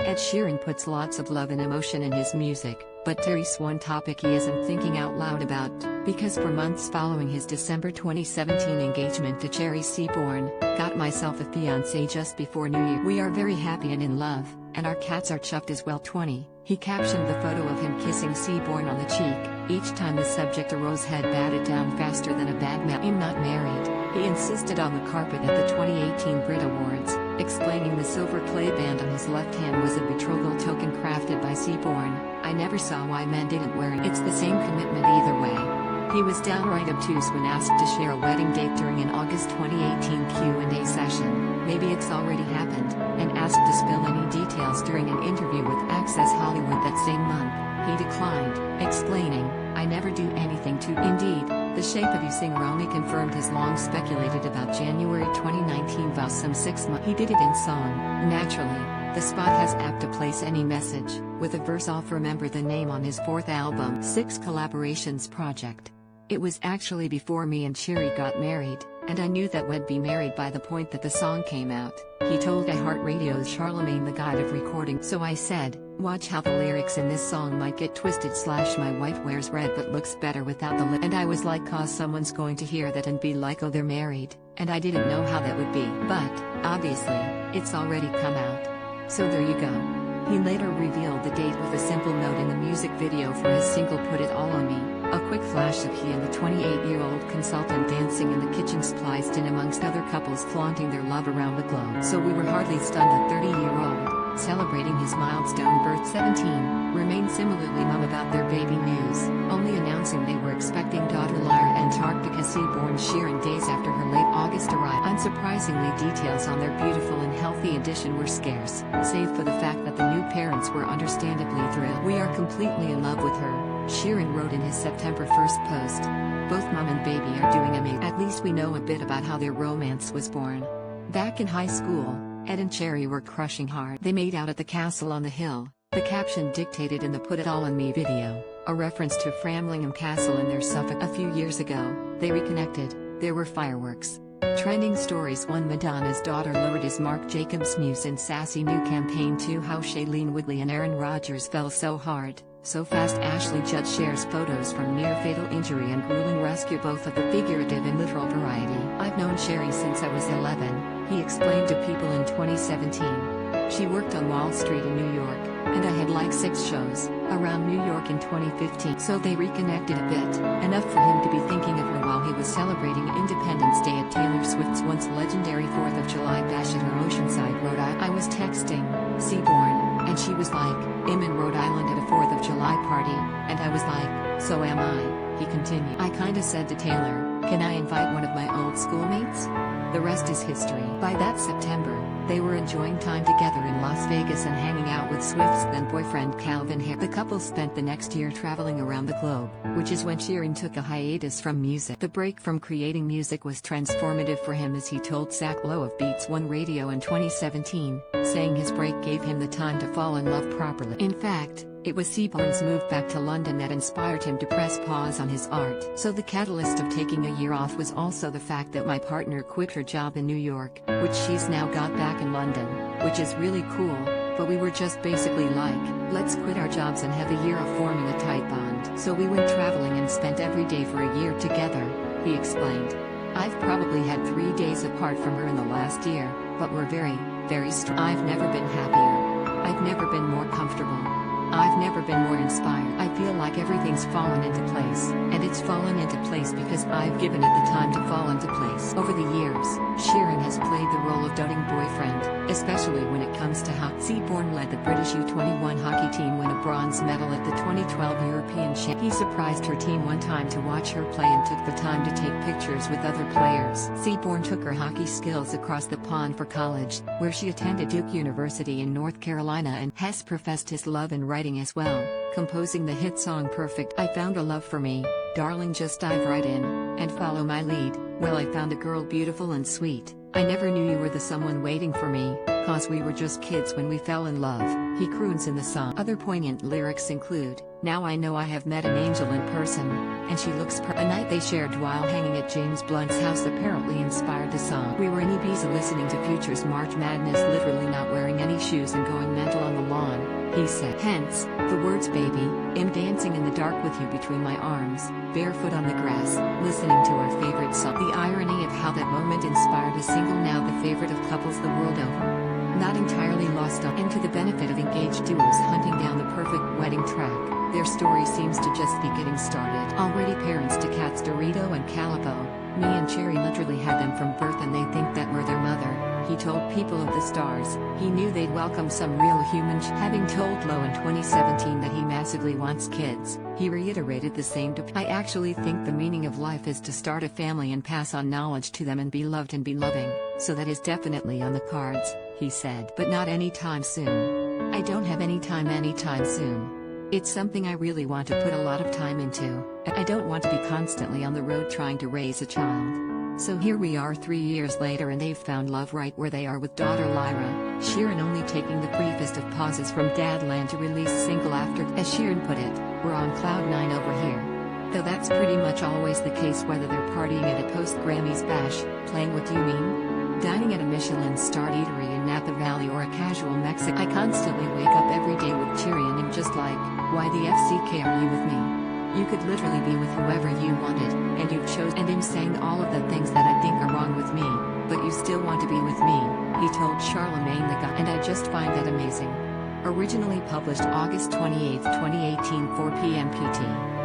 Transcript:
Ed Sheeran puts lots of love and emotion in his music, but there's one topic he isn't thinking out loud about, because for months following his December 2017 engagement to Cherry Seaborn, got myself a fiancée just before New Year. We are very happy and in love, and our cats are chuffed as well. 20. He captioned the photo of him kissing Seaborn on the cheek. Each time the subject arose had batted down faster than a bad man. I'm not married, he insisted on the carpet at the 2018 BRIT Awards, explaining the silver clay band on his left hand was a betrothal token crafted by Seaborn. I never saw why men didn't wear it. It's the same commitment either way. He was downright obtuse when asked to share a wedding date during an August 2018 Q&A session. Maybe it's already happened, and asked to spill any details during an interview with Access Hollywood that same month. He declined, explaining, I never do anything to. Indeed, The Shape of You singer only confirmed his long speculated about January 2019 vows some 6 months. He did it in song. Naturally, the spot has apt to place any message, with a verse off Remember the Name on his 4th album, No.6 Collaborations Project. It was actually before me and Cherry got married, and I knew that we'd be married by the point that the song came out, he told iHeartRadio's Charlamagne Tha God of recording. So I said, watch how the lyrics in this song might get twisted / my wife wears red but looks better without the lip. And I was like, cause someone's going to hear that and be like, oh, they're married, and I didn't know how that would be. But, obviously, it's already come out. So there you go. He later revealed the date with a simple note in the music video for his single Put It All On Me. A quick flash of he and the 28-year-old consultant dancing in the kitchen spliced in amongst other couples flaunting their love around the globe. So we were hardly stunned that 30-year-old, celebrating his milestone birth 17, remained similarly mum about their baby Muse, only announcing they were expecting daughter Lyra Antarctica Seaborn Sheeran days after her late August arrival. Unsurprisingly, details on their beautiful and healthy addition were scarce, save for the fact that the new parents were understandably thrilled. We are completely in love with her, Sheeran wrote in his September 1st post. Both mum and baby are doing amazing. At least we know a bit about how their romance was born. Back in high school, Ed and Cherry were crushing hard. They made out at the castle on the hill, the caption dictated in the Put It All On Me video, a reference to Framlingham Castle in their Suffolk. A few years ago, they reconnected. There were fireworks. Trending stories 1. Madonna's daughter Lourdes Marc Jacobs' Muse in Sassy new campaign 2. How Shailene Woodley and Aaron Rodgers fell so hard, so Fast3Ashley Judd shares photos from near-fatal injury and grueling rescue, both of the figurative and literal variety. I've known Cherry since I was 11, he explained to People in 2017. She worked on Wall Street in New York, and I had like 6 shows around New York in 2015. So they reconnected a bit, enough for him to be thinking of her while he was celebrating Independence Day at Taylor Swift's once legendary 4th of July bash at her Oceanside, Rhode Island. I was texting Seaborn, and she was like, I'm in Rhode Island at a 4th of July party, and I was like, so am I, he continued. I kinda said to Taylor, can I invite one of my old schoolmates? The rest is history. By that September, they were enjoying time together in Las Vegas and hanging out with Swift's then-boyfriend Calvin Harris. The couple spent the next year traveling around the globe, which is when Sheeran took a hiatus from music. The break from creating music was transformative for him, as he told Zach Lowe of Beats One Radio in 2017, saying his break gave him the time to fall in love properly. In fact, it was Seaborn's move back to London that inspired him to press pause on his art. So the catalyst of taking a year off was also the fact that my partner quit her job in New York, which she's now got back in London, which is really cool, but we were just basically like, let's quit our jobs and have a year of forming a tight bond. So we went traveling and spent every day for a year together, he explained. I've probably had 3 days apart from her in the last year, but we're very, very strong. I've never been happier. I've never been more comfortable. I've never been more inspired. I feel like everything's fallen into place, and it's fallen into place because I've given it the time to fall into place. Over the years, Sheeran has played the role of doting boyfriend, especially when it comes to hockey. Seaborn led the British U21 hockey team win a bronze medal at the 2012 European Championship. He surprised her team one time to watch her play and took the time to take pictures with other players. Seaborn took her hockey skills across the pond for college, where she attended Duke University in North Carolina, and has professed his love in writing as well, composing the hit song Perfect. I found a love for me, darling, just dive right in, and follow my lead. Well, I found a girl beautiful and sweet. I never knew you were the someone waiting for me, cause we were just kids when we fell in love, he croons in the song. Other poignant lyrics include, now I know I have met an angel in person, and she looks a night they shared while hanging at James Blunt's house apparently inspired the song. We were in Ibiza listening to Future's March Madness, literally not wearing any shoes and going mental on the lawn. he said. Hence, the words baby, I'm dancing in the dark with you between my arms, barefoot on the grass, listening to our favorite song. The irony of how that moment inspired a single now the favorite of couples the world over. Not entirely lost on and to the benefit of engaged duos hunting down the perfect wedding track, their story seems to just be getting started. Already parents to cats Dorito and Calipo, me and Cherry literally had them from birth and they think that we're their mother, he told People of the Stars. He knew they'd welcome some real human. Having told Lowe in 2017 that he massively wants kids, he reiterated the same to I actually think the meaning of life is to start a family and pass on knowledge to them and be loved and be loving, so that is definitely on the cards, he said. But not anytime soon. I don't have any time anytime soon. It's something I really want to put a lot of time into. I don't want to be constantly on the road trying to raise a child. So here we are 3 years later and they've found love right where they are with daughter Lyra Sheeran only taking the briefest of pauses from Dadland to release single after, as Sheeran put it, we're on cloud 9 over here. Though that's pretty much always the case whether they're partying at a post-Grammys bash, playing What Do You Mean? Dining at a Michelin-starred eatery in Napa Valley or a casual Mexican. I constantly wake up every day with Cherry and I'm just like, why the FCK are you with me? You could literally be with whoever you wanted, and you've chosen. And I'm saying all of the things that I think are wrong with me, but you still want to be with me, he told Charlamagne Tha God. And I just find that amazing. Originally published August 28, 2018, 4 p.m. PT.